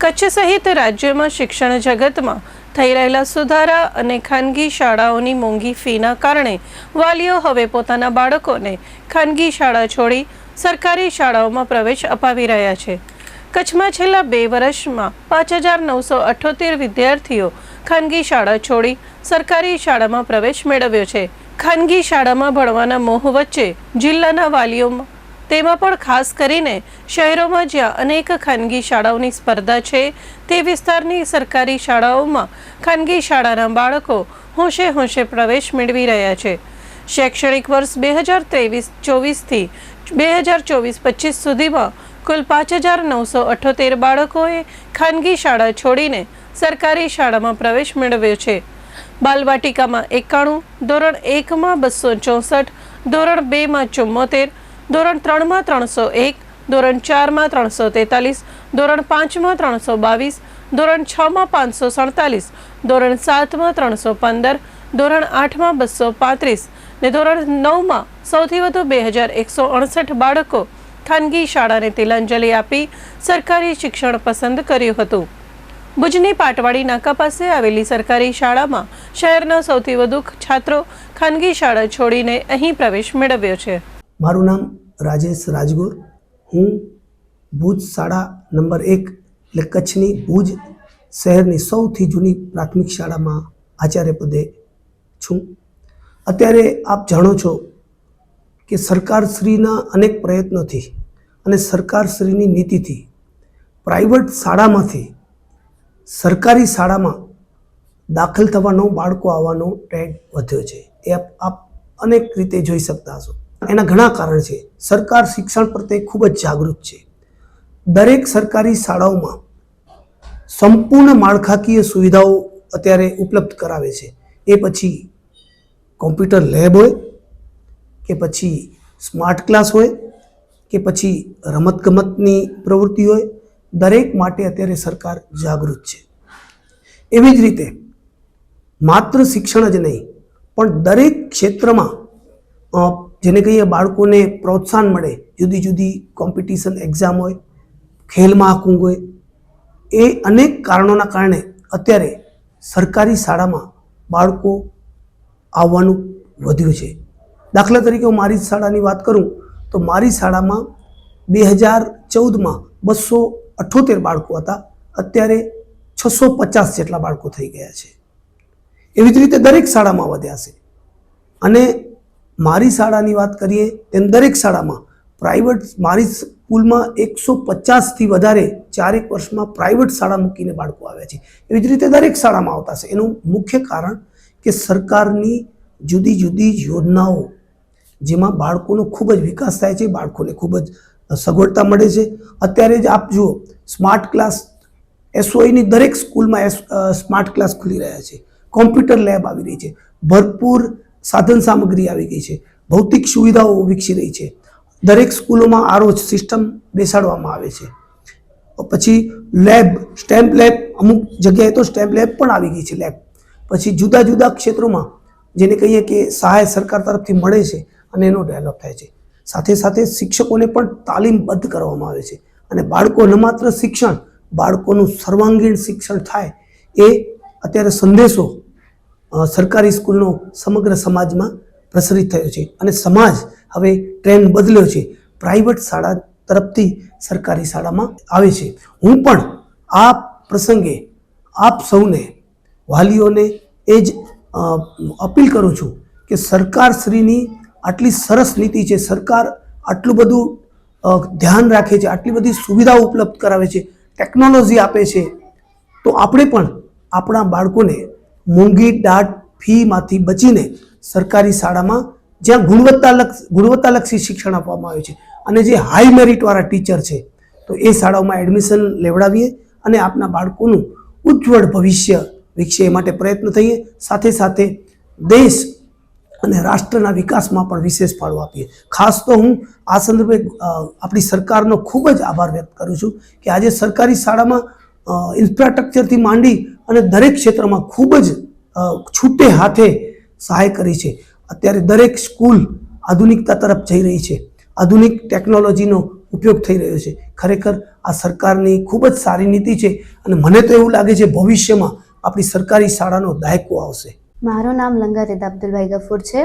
કચ્છ સહિત રાજ્યમાં શિક્ષણ જગતમાં થઈ રહેલા સુધારા અને ખાનગી શાળાઓની મોંઘી ફીના કારણે વાલીઓ હવે પોતાના બાળકોને ખાનગી શાળા છોડી સરકારી શાળાઓમાં પ્રવેશ અપાવી રહ્યા છે। કચ્છમાં છેલ્લા 2 વર્ષમાં 5978 વિદ્યાર્થીઓ ખાનગી શાળા છોડી સરકારી શાળામાં પ્રવેશ મેળવ્યો છે। ખાનગી શાળામાં ભણવાના મોહ વચ્ચે જિલ્લાના વાલીઓમાં તેમાં પણ ખાસ કરીને શહેરોમાં જ્યાં અનેક ખાનગી શાળાઓની સ્પર્ધા છે તે વિસ્તારની સરકારી શાળાઓમાં ખાનગી શાળાના બાળકો હોંશે હોંશે પ્રવેશ મેળવી રહ્યા છે। શૈક્ષણિક વર્ષ 2023-24 થી 2024-25 સુધીમાં કુલ 5978 બાળકોએ ખાનગી શાળા છોડીને સરકારી શાળામાં પ્રવેશ મેળવ્યો છે। બાલવાટિકામાં 91, ધોરણ 1માં 264, ધોરણ 2માં 74, ધોરણ 3માં 301, ધોરણ 4માં 343, ધોરણ 5માં 322, ધોરણ 6માં 547, ધોરણ 7માં 315, ધોરણ 8માં 235 ને ધોરણ 9માં સૌથી વધુ 2168 બાળકો ખાનગી શાળાને તિલાંજલિ આપી સરકારી શિક્ષણ પસંદ કર્યું હતું। ભુજની પાટવાડી નાકા પાસે આવેલી સરકારી શાળામાં શહેરના સૌથી વધુ છાત્રો ખાનગી શાળા છોડીને અહીં પ્રવેશ મેળવ્યો છે। મારું નામ રાજેશ રાજગોર, હું ભુજ શાળા નંબર 1 એટલે કચ્છની ભુજ શહેરની સૌથી જૂની પ્રાથમિક શાળામાં આચાર્ય પદે છું। અત્યારે આપ જાણો છો કે સરકારશ્રીના અનેક પ્રયત્નોથી અને સરકારશ્રીની નીતિથી પ્રાઇવેટ શાળામાંથી સરકારી શાળામાં દાખલ થવાનો બાળકો આવવાનો ટ્રેન્ડ વધ્યો છે। એ આપ અનેક રીતે જોઈ શકતા હશો। એના ઘણા કારણ છે। સરકાર શિક્ષણ પ્રત્યે ખૂબ જ જાગૃત છે। દરેક સરકારી શાળાઓમાં સંપૂર્ણ માળખાકીય સુવિધાઓ અત્યારે ઉપલબ્ધ કરાવે છે। એ પછી કોમ્પ્યુટર લેબ હોય કે પછી સ્માર્ટ ક્લાસ હોય કે પછી રમતગમતની પ્રવૃત્તિ હોય, દરેક માટે અત્યારે સરકાર જાગૃત છે। એવી જ રીતે માત્ર શિક્ષણ જ નહીં પણ દરેક ક્ષેત્રમાં જેને કહીએ બાળકોને પ્રોત્સાહન મળે, જુદી જુદી કોમ્પિટિશન એક્ઝામ હોય, ખેલ મહાકુંભ હોય, એ અનેક કારણોના કારણે અત્યારે સરકારી શાળામાં બાળકો આવવાનું વધ્યું છે। દાખલા તરીકે હું મારી શાળાની વાત કરું તો મારી શાળામાં 2014માં 278 બાળકો હતા, અત્યારે 650 જેટલા બાળકો થઈ ગયા છે। એવી જ રીતે દરેક શાળામાં વધ્યા છે। અને મારી શાળાની વાત કરીએ તેમ દરેક શાળામાં પ્રાઇવેટ, મારી સ્કૂલમાં 150થી વધારે 4 વર્ષમાં પ્રાઇવેટ શાળા મૂકીને બાળકો આવ્યા છે। એવી જ રીતે દરેક શાળામાં આવતા છે। એનું મુખ્ય કારણ કે સરકારની જુદી જુદી યોજનાઓ જેમાં બાળકોનો ખૂબ જ વિકાસ થાય છે, બાળકોને ખૂબ જ સગવડતા મળે છે। અત્યારે જ આપ જુઓ, સ્માર્ટ ક્લાસ એસઓઈની દરેક સ્કૂલમાં સ્માર્ટ ક્લાસ ખુલી રહ્યા છે, કોમ્પ્યુટર લેબ આવી રહી છે, ભરપૂર સાધન સામગ્રી આવી ગઈ છે, ભૌતિક સુવિધાઓ વિકસી રહી છે, દરેક સ્કૂલોમાં આરઓ સિસ્ટમ બેસાડવામાં આવે છે। પછી લેબ, સ્ટેમ્પ લેબ, અમુક જગ્યાએ તો સ્ટેમ્પ લેબ પણ આવી ગઈ છે લેબ। પછી જુદા જુદા ક્ષેત્રોમાં જેને કહીએ કે સહાય સરકાર તરફથી મળે છે અને એનો ડેવલપ થાય છે। સાથે સાથે શિક્ષકોને પણ તાલીમબદ્ધ કરવામાં આવે છે અને બાળકો ન માત્ર શિક્ષણ, બાળકોનું સર્વાંગીણ શિક્ષણ થાય એ અત્યારે સંદેશો સરકારી સ્કૂલનો સમગ્ર સમાજમાં પ્રસરિત થયો છે અને સમાજ હવે ટ્રેન્ડ બદલ્યો છે, પ્રાઇવેટ શાળા તરફથી સરકારી શાળામાં આવે છે। હું પણ આ પ્રસંગે આપ સૌને, વાલીઓને એ જ અપીલ કરું છું કે સરકારશ્રીની આટલી સરસ નીતિ છે, સરકાર આટલું બધું ધ્યાન રાખે છે, આટલી બધી સુવિધાઓ ઉપલબ્ધ કરાવે છે, ટેકનોલોજી આપે છે, તો આપણે પણ આપણા બાળકોને મોંઘી દાટ ફીમાંથી બચીને સરકારી શાળામાં જ્યાં ગુણવત્તાલક્ષી શિક્ષણ આપવામાં આવે છે અને જે હાઈ મેરિટવાળા ટીચર છે તો એ શાળાઓમાં એડમિશન લેવડાવીએ અને આપણા બાળકોનું ઉજ્જવળ ભવિષ્ય વિકસે એ માટે પ્રયત્ન થઈએ। સાથે સાથે દેશ અને રાષ્ટ્રના વિકાસમાં પણ વિશેષ ફાળો આપીએ। ખાસ તો હું આ સંદર્ભે આપણી સરકારનો ખૂબ જ આભાર વ્યક્ત કરું છું કે આજે સરકારી શાળામાં ઇન્ફ્રાસ્ટ્રક્ચરથી માંડી અને દરેક ક્ષેત્રમાં ખૂબ જ છૂટે હાથે સહાય કરી છે। અત્યારે દરેક સ્કૂલ આધુનિકતા તરફ જઈ રહી છે, આધુનિક ટેકનોલોજીનો ઉપયોગ થઈ રહ્યો છે. ખરેખર આ સરકારની ખૂબ જ સારી નીતિ છે અને મને તો એવું લાગે છે ભવિષ્યમાં આપણી સરકારી શાળાનો દાયકો આવશે. મારું નામ લંગર અબ્દુલભાઈ ગફુર છે.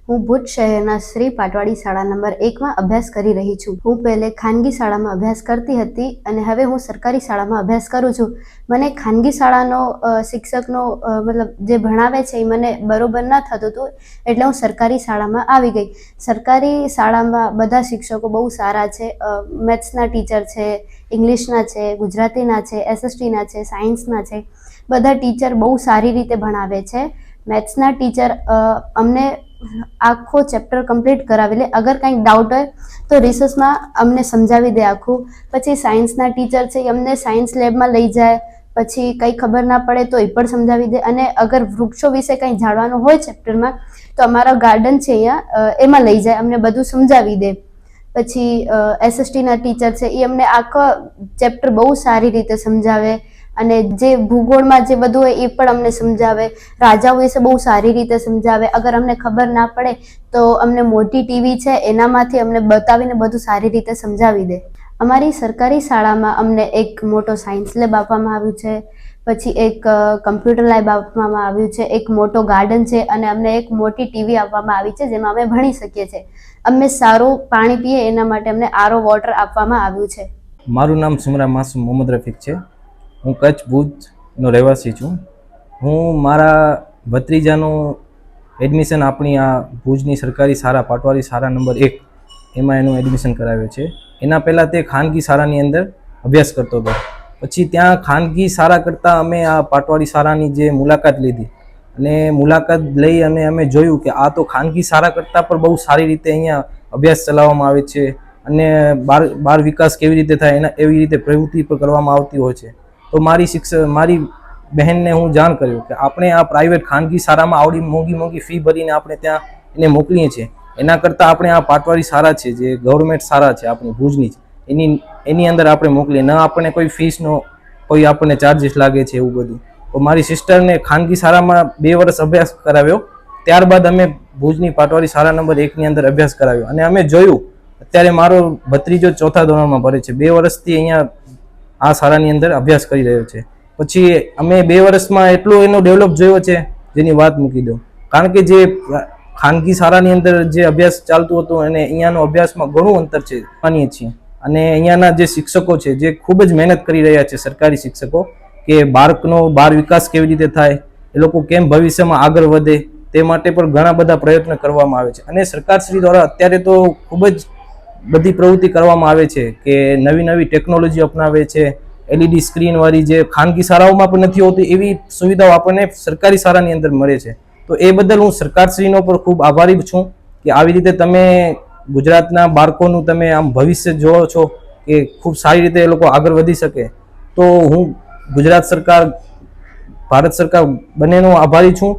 હું ભુજ શહેરના શ્રી પાટવાડી શાળા નંબર 1માં અભ્યાસ કરી રહી છું. હું પહેલે ખાનગી શાળામાં અભ્યાસ કરતી હતી અને હવે હું સરકારી શાળામાં અભ્યાસ કરું છું. મને ખાનગી શાળાનો શિક્ષકનો મતલબ જે ભણાવે છે એ મને બરોબર ન થતું હતું, એટલે હું સરકારી શાળામાં આવી ગઈ. સરકારી શાળામાં બધા શિક્ષકો બહુ સારા છે. મેથ્સના ટીચર છે, ઇંગ્લિશના છે, ગુજરાતીના છે, SSTના છે, સાયન્સના છે. બધા ટીચર બહુ સારી રીતે ભણાવે છે. મેથ્સના ટીચર અમને આખો ચેપ્ટર કમ્પ્લીટ કરાવી લે. અગર કંઈક ડાઉટ હોય તો રિસર્ચમાં અમને સમજાવી દે આખું. પછી સાયન્સના ટીચર છે એ અમને સાયન્સ લેબમાં લઈ જાય. પછી કંઈ ખબર ના પડે તો એ પણ સમજાવી દે. અને અગર વૃક્ષો વિશે કંઈ જાણવાનું હોય ચેપ્ટરમાં તો અમારા ગાર્ડન છે અહીંયા એમાં લઈ જાય, અમને બધું સમજાવી દે. પછી SSTના ટીચર છે એ અમને આખો ચેપ્ટર બહુ સારી રીતે સમજાવે અને જે ભૂગોળમાં જે બધું હોય એ પણ અમને સમજાવે. રાજાઓ વિશે બહુ સારી રીતે સમજાવે. અગર અમને ખબર ના પડે તો અમને મોટી ટીવી છે એનામાંથી અમને બતાવીને બધું સારી રીતે સમજાવી દે. અમારી સરકારી શાળામાં અમને એક મોટો સાયન્સ લેબ આપવામાં આવ્યું છે, પછી એક કમ્પ્યુટર લેબ આપવામાં આવ્યું છે, એક મોટો ગાર્ડન છે અને અમને એક મોટી ટીવી આપવામાં આવી છે જેમાં અમે ભણી શકીએ છીએ. અમે સારું પાણી પીએ એના માટે અમને RO વોટર આપવામાં આવ્યું છે. મારું નામ સુમરા માસુમ મોહમ્મદ રફીક છે. હું કચ્છ ભુજનો રહેવાસી છું. હું મારા ભત્રીજાનું એડમિશન આપણી આ ભુજની સરકારી શાળા પાટવાડી શાળા નંબર 1 એમાં એનું એડમિશન કરાવ્યું છે. એના પહેલાં તે ખાનગી શાળાની અંદર અભ્યાસ કરતો હતો. પછી ત્યાં ખાનગી શાળા કરતાં અમે આ પાટવાડી શાળાની જે મુલાકાત લીધી અને મુલાકાત લઈ અને અમે જોયું કે આ તો ખાનગી શાળા કરતાં પણ બહુ સારી રીતે અહીંયા અભ્યાસ ચલાવવામાં આવે છે અને બાળ વિકાસ કેવી રીતે થાય એના એવી રીતે પ્રવૃત્તિ પણ કરવામાં આવતી હોય છે. તો મારી બહેનને હું જાણ કર્યું કે આપણે આ પ્રાઇવેટ ખાનગી શાળામાં આવડી મોંઘી ફી ભરીને આપણે ત્યાં એને મોકલીએ છીએ, એના કરતાં આપણે આ પાટવાડી શાળા છે જે ગવર્મેન્ટ શાળા છે આપણી ભુજની જ એની અંદર આપણે મોકલીએ. ન આપણને કોઈ ફીસનો કોઈ આપણને ચાર્જીસ લાગે છે એવું બધું. તો મારી સિસ્ટરને ખાનગી શાળામાં 2 વર્ષ અભ્યાસ કરાવ્યો. ત્યારબાદ અમે ભુજની પાટવાડી શાળા નંબર 1ની અંદર અભ્યાસ કરાવ્યો અને અમે જોયું અત્યારે મારો ભત્રીજો 4થા ધોરણમાં ભણે છે. 2 વર્ષથી અહીંયા આ શાળાની અંદર અભ્યાસ કરી રહ્યો છે. પછી અમે 2 વર્ષમાં એટલો એનો ડેવલપ જોયો છે જેની વાત મૂકી દો. કારણ કે જે ખાનગી શાળાની અંદર જે અભ્યાસ ચાલતું હતું અને અહીંયાનો અભ્યાસમાં ઘણું અંતર છે માનીએ છીએ. અને અહીંયાના જે શિક્ષકો છે જે ખૂબ જ મહેનત કરી રહ્યા છે, સરકારી શિક્ષકો, કે બાળકનો બાળ વિકાસ કેવી રીતે થાય, એ લોકો કેમ ભવિષ્યમાં આગળ વધે તે માટે પણ ઘણા બધા પ્રયત્ન કરવામાં આવે છે. અને સરકારશ્રી દ્વારા અત્યારે તો ખૂબ જ બધી પ્રવૃત્તિ કરવામાં આવે છે કે નવી ટેકનોલોજી અપનાવે છે. LED સ્ક્રીનવાળી જે ખાનગી શાળાઓમાં પણ નથી હોતી એવી સુવિધાઓ આપણને સરકારી શાળાની અંદર મળે છે. તો એ બદલ હું સરકારશ્રીનો પણ ખૂબ આભારી છું કે આવી રીતે તમે ગુજરાતના બાળકોનું તમે આમ ભવિષ્ય જોવો છો કે ખૂબ સારી રીતે એ લોકો આગળ વધી શકે. તો હું ગુજરાત સરકાર, ભારત સરકાર બંનેનો આભારી છું.